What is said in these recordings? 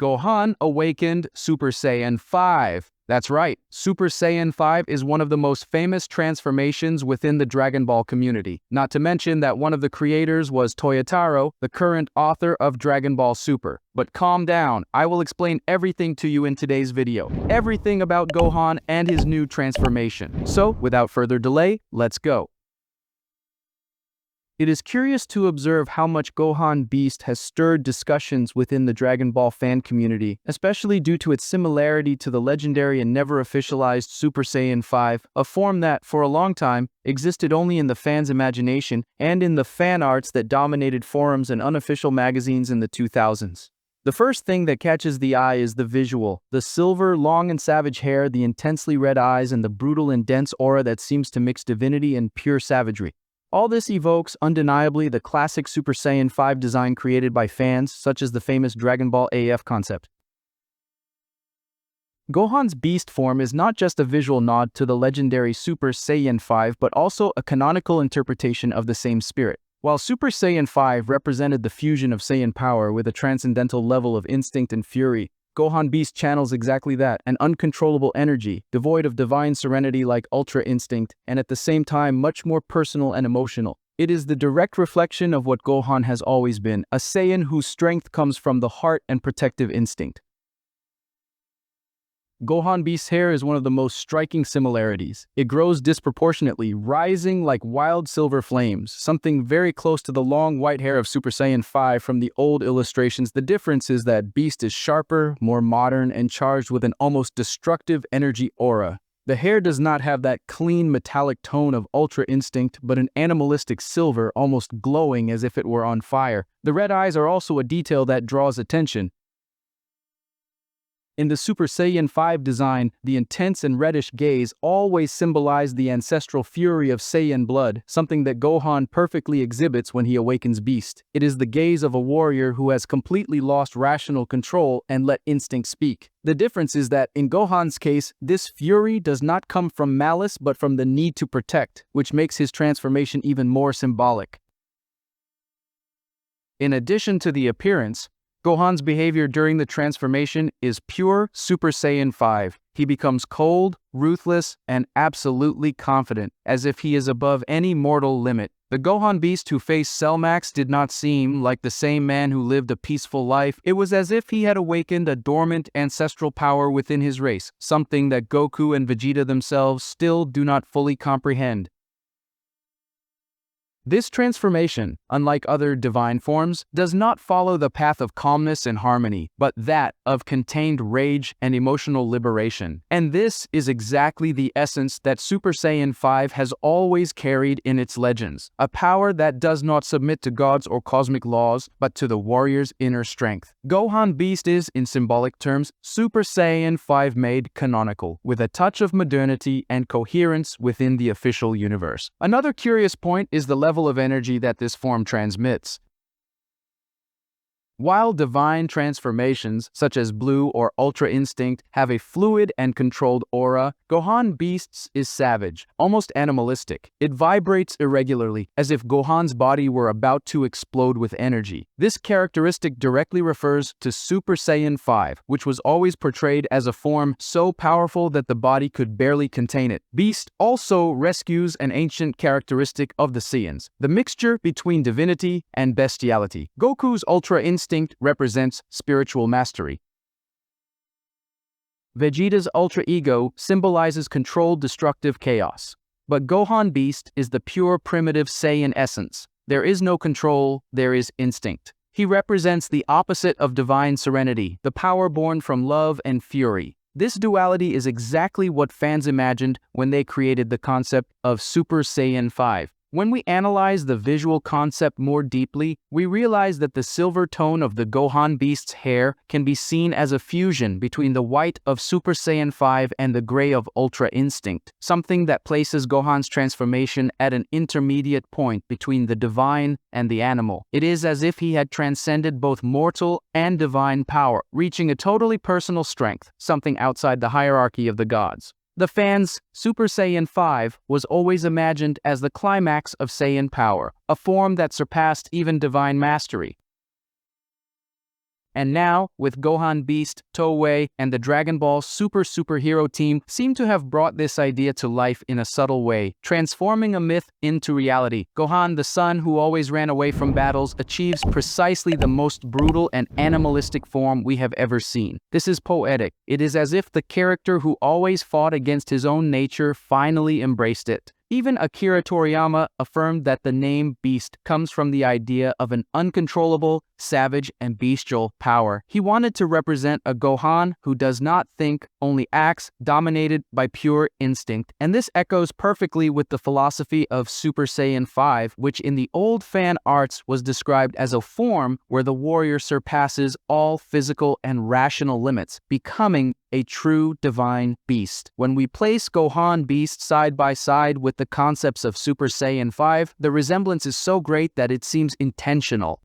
Gohan awakened Super Saiyan 5. That's right, Super Saiyan 5 is one of the most famous transformations within the Dragon Ball community. Not to mention that one of the creators was Toyotaro, the current author of Dragon Ball Super. But calm down, I will explain everything to you in today's video. Everything about Gohan and his new transformation. So, without further delay, let's go. It is curious to observe how much Gohan Beast has stirred discussions within the Dragon Ball fan community, especially due to its similarity to the legendary and never officialized Super Saiyan 5, a form that, for a long time, existed only in the fans' imagination and in the fan arts that dominated forums and unofficial magazines in the 2000s. The first thing that catches the eye is the visual. The silver, long and savage hair, the intensely red eyes, and the brutal and dense aura that seems to mix divinity and pure savagery. All this evokes, undeniably, the classic Super Saiyan 5 design created by fans, such as the famous Dragon Ball AF concept. Gohan's Beast form is not just a visual nod to the legendary Super Saiyan 5, but also a canonical interpretation of the same spirit. While Super Saiyan 5 represented the fusion of Saiyan power with a transcendental level of instinct and fury, Gohan Beast channels exactly that, an uncontrollable energy, devoid of divine serenity like Ultra Instinct, and at the same time much more personal and emotional. It is the direct reflection of what Gohan has always been, a Saiyan whose strength comes from the heart and protective instinct. Gohan Beast's hair is one of the most striking similarities. It grows disproportionately, rising like wild silver flames, something very close to the long white hair of Super Saiyan 5 from the old illustrations. The difference is that Beast is sharper, more modern, and charged with an almost destructive energy aura. The hair does not have that clean metallic tone of Ultra Instinct, but an animalistic silver, almost glowing as if it were on fire. The red eyes are also a detail that draws attention. In the Super Saiyan 5 design, the intense and reddish gaze always symbolized the ancestral fury of Saiyan blood, something that Gohan perfectly exhibits when he awakens Beast. It is the gaze of a warrior who has completely lost rational control and let instinct speak. The difference is that, in Gohan's case, this fury does not come from malice but from the need to protect, which makes his transformation even more symbolic. In addition to the appearance, Gohan's behavior during the transformation is pure Super Saiyan 5. He becomes cold, ruthless, and absolutely confident, as if he is above any mortal limit. The Gohan Beast who faced Cell Max did not seem like the same man who lived a peaceful life. It was as if he had awakened a dormant ancestral power within his race, something that Goku and Vegeta themselves still do not fully comprehend. This transformation, unlike other divine forms, does not follow the path of calmness and harmony, but that of contained rage and emotional liberation. And this is exactly the essence that Super Saiyan 5 has always carried in its legends, a power that does not submit to gods or cosmic laws, but to the warrior's inner strength. Gohan Beast is, in symbolic terms, Super Saiyan 5 made canonical, with a touch of modernity and coherence within the official universe. Another curious point is the level of energy that this form transmits. While divine transformations, such as Blue or Ultra Instinct, have a fluid and controlled aura, Gohan Beast's is savage, almost animalistic. It vibrates irregularly, as if Gohan's body were about to explode with energy. This characteristic directly refers to Super Saiyan 5, which was always portrayed as a form so powerful that the body could barely contain it. Beast also rescues an ancient characteristic of the Saiyans, the mixture between divinity and bestiality. Goku's Ultra Instinct represents spiritual mastery. Vegeta's Ultra Ego symbolizes controlled destructive chaos. But Gohan Beast is the pure primitive Saiyan essence. There is no control, there is instinct. He represents the opposite of divine serenity, the power born from love and fury. This duality is exactly what fans imagined when they created the concept of Super Saiyan 5. When we analyze the visual concept more deeply, we realize that the silver tone of the Gohan Beast's hair can be seen as a fusion between the white of Super Saiyan 5 and the gray of Ultra Instinct, something that places Gohan's transformation at an intermediate point between the divine and the animal. It is as if he had transcended both mortal and divine power, reaching a totally personal strength, something outside the hierarchy of the gods. The fans' Super Saiyan 5 was always imagined as the climax of Saiyan power, a form that surpassed even divine mastery. And now, with Gohan Beast, Toei, and the Dragon Ball superhero team seem to have brought this idea to life in a subtle way, transforming a myth into reality. Gohan, the son who always ran away from battles, achieves precisely the most brutal and animalistic form we have ever seen. This is poetic. It is as if the character who always fought against his own nature finally embraced it. Even Akira Toriyama affirmed that the name Beast comes from the idea of an uncontrollable, savage, and bestial power. He wanted to represent a Gohan who does not think, only acts, dominated by pure instinct. And this echoes perfectly with the philosophy of Super Saiyan 5, which in the old fan arts was described as a form where the warrior surpasses all physical and rational limits, becoming a true divine beast. When we place Gohan Beast side by side with the concepts of Super Saiyan 5, the resemblance is so great that it seems intentional.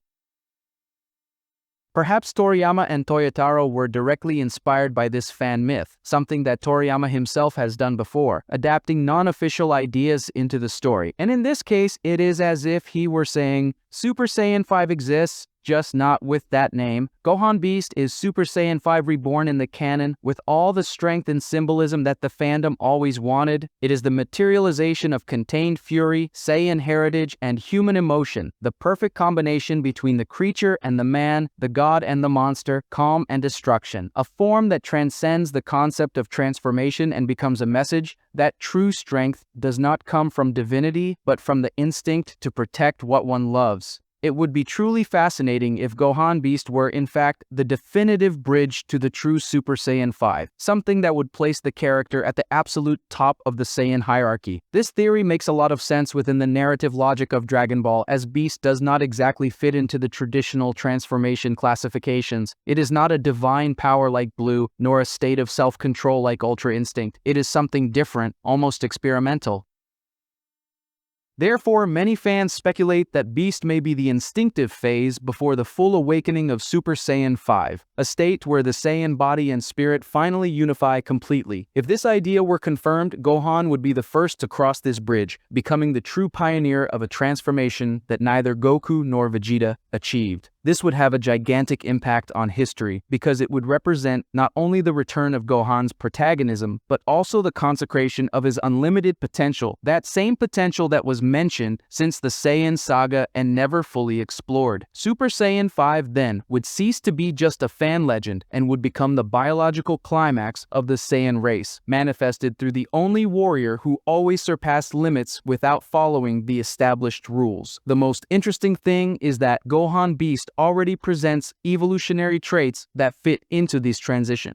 Perhaps Toriyama and Toyotaro were directly inspired by this fan myth, something that Toriyama himself has done before, adapting non-official ideas into the story. And in this case, it is as if he were saying, Super Saiyan 5 exists, just not with that name. Gohan Beast is Super Saiyan 5 reborn in the canon with all the strength and symbolism that the fandom always wanted. It is the materialization of contained fury, Saiyan heritage, and human emotion, the perfect combination between the creature and the man, the god and the monster, calm and destruction, a form that transcends the concept of transformation and becomes a message that true strength does not come from divinity, but from the instinct to protect what one loves. It would be truly fascinating if Gohan Beast were, in fact, the definitive bridge to the true Super Saiyan 5, something that would place the character at the absolute top of the Saiyan hierarchy. This theory makes a lot of sense within the narrative logic of Dragon Ball, as Beast does not exactly fit into the traditional transformation classifications. It is not a divine power like Blue, nor a state of self-control like Ultra Instinct. It is something different, almost experimental. Therefore, many fans speculate that Beast may be the instinctive phase before the full awakening of Super Saiyan 5, a state where the Saiyan body and spirit finally unify completely. If this idea were confirmed, Gohan would be the first to cross this bridge, becoming the true pioneer of a transformation that neither Goku nor Vegeta achieved. This would have a gigantic impact on history because it would represent not only the return of Gohan's protagonism, but also the consecration of his unlimited potential, that same potential that was mentioned since the Saiyan saga and never fully explored. Super Saiyan 5 then would cease to be just a fan legend and would become the biological climax of the Saiyan race, manifested through the only warrior who always surpassed limits without following the established rules. The most interesting thing is that Gohan Beast already presents evolutionary traits that fit into this transition.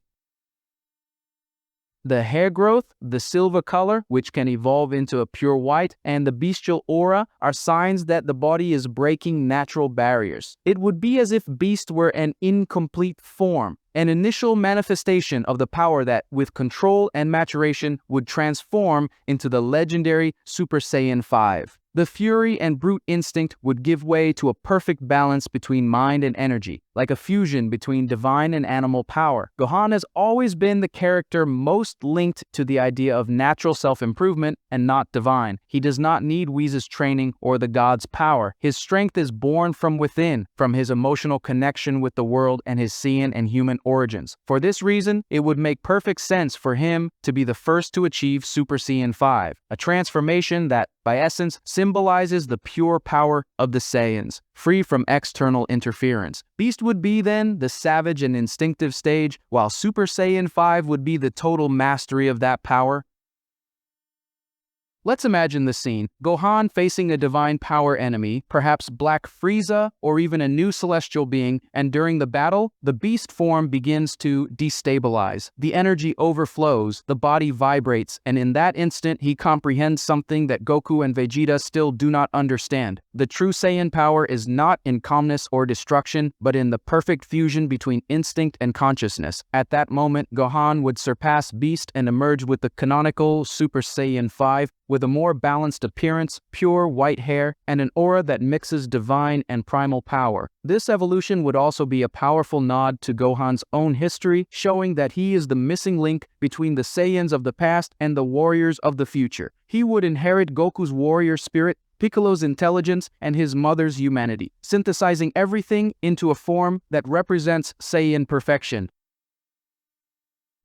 The hair growth, the silver color, which can evolve into a pure white, and the bestial aura are signs that the body is breaking natural barriers. It would be as if Beast were an incomplete form, an initial manifestation of the power that, with control and maturation, would transform into the legendary Super Saiyan 5. The fury and brute instinct would give way to a perfect balance between mind and energy, like a fusion between divine and animal power. Gohan has always been the character most linked to the idea of natural self-improvement and not divine. He does not need Whis' training or the god's power. His strength is born from within, from his emotional connection with the world and his Saiyan and human origins. For this reason, it would make perfect sense for him to be the first to achieve Super Saiyan 5, a transformation that, by essence, symbolizes the pure power of the Saiyans, free from external interference. Beast would be then the savage and instinctive stage, while Super Saiyan 5 would be the total mastery of that power. Let's imagine the scene. Gohan facing a divine power enemy, perhaps Black Frieza or even a new celestial being, and during the battle, the beast form begins to destabilize. The energy overflows, the body vibrates, and in that instant he comprehends something that Goku and Vegeta still do not understand. The true Saiyan power is not in calmness or destruction, but in the perfect fusion between instinct and consciousness. At that moment, Gohan would surpass Beast and emerge with the canonical Super Saiyan 5, with a more balanced appearance, pure white hair, and an aura that mixes divine and primal power. This evolution would also be a powerful nod to Gohan's own history, showing that he is the missing link between the Saiyans of the past and the warriors of the future. He would inherit Goku's warrior spirit, Piccolo's intelligence, and his mother's humanity, synthesizing everything into a form that represents Saiyan perfection.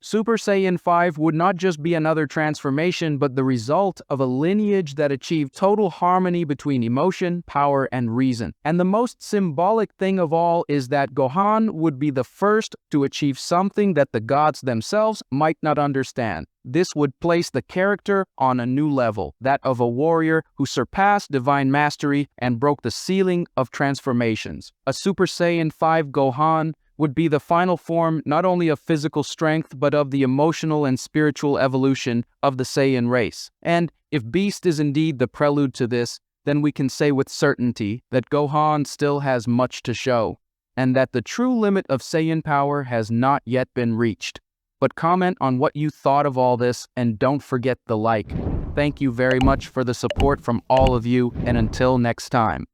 Super Saiyan 5 would not just be another transformation, but the result of a lineage that achieved total harmony between emotion, power, and reason. And the most symbolic thing of all is that Gohan would be the first to achieve something that the gods themselves might not understand. This would place the character on a new level, that of a warrior who surpassed divine mastery and broke the ceiling of transformations. A Super Saiyan 5 Gohan would be the final form not only of physical strength, but of the emotional and spiritual evolution of the Saiyan race. And if Beast is indeed the prelude to this, then we can say with certainty that Gohan still has much to show, and that the true limit of Saiyan power has not yet been reached. But comment on what you thought of all this, and don't forget the like. Thank you very much for the support from all of you, and until next time.